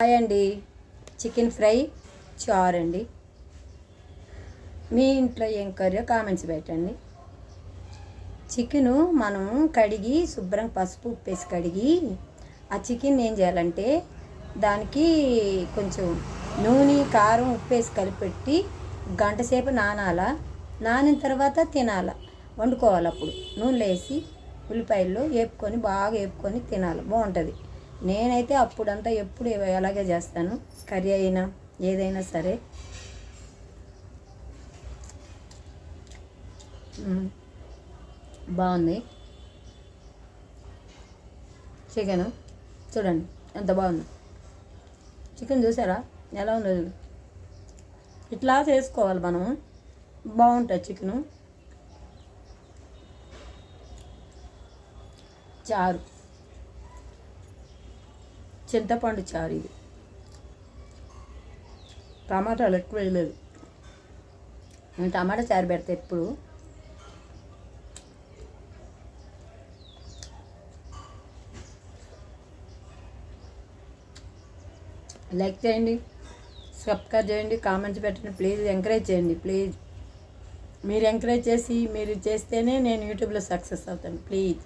Hi అండి. Chicken fry చారు అండి. మీ ఇంట్లో ఏం కర్రీ కామెంట్స్ పెట్టండి. చికెను మనం కడిగి శుభ్రంగా పసుపు ఉప్పేసి కడిగి ఆ చికెన్ ఏం చేయాలంటే దానికి కొంచెం నూనె కారం ఉప్పేసి కలిపెట్టి గంట సేపు నానిన తర్వాత వండుకోవాలి. అప్పుడు నూనెలో వేసి ఉల్లిపాయల్లో వేపుకొని బాగా వేపుకొని తినాలి, బాగుంటుంది. నేనైతే అప్పుడంతా ఎప్పుడు అలాగే చేస్తాను, కర్రీ అయినా ఏదైనా సరే. బాగుంది చికెన్, చూడండి ఎంత బాగుంది. చికెన్ చూసారా ఎలా ఉందో? ఇట్లా చేసుకోవాలి మనం, బాగుంటుంది చికెను. చారు, చింతపండు చారు ఇది. టమాటాలు ఎక్కువ వేయలేదు. నేను టమాటా చారు పెడితే ఎప్పుడు లైక్ చేయండి, సబ్స్క్రైబ్ చేయండి, కామెంట్స్ పెట్టండి. ప్లీజ్ ఎంకరేజ్ చేయండి. ప్లీజ్ మీరు ఎంకరేజ్ చేసి మీరు చేస్తేనే నేను యూట్యూబ్లో సక్సెస్ అవుతాను. ప్లీజ్.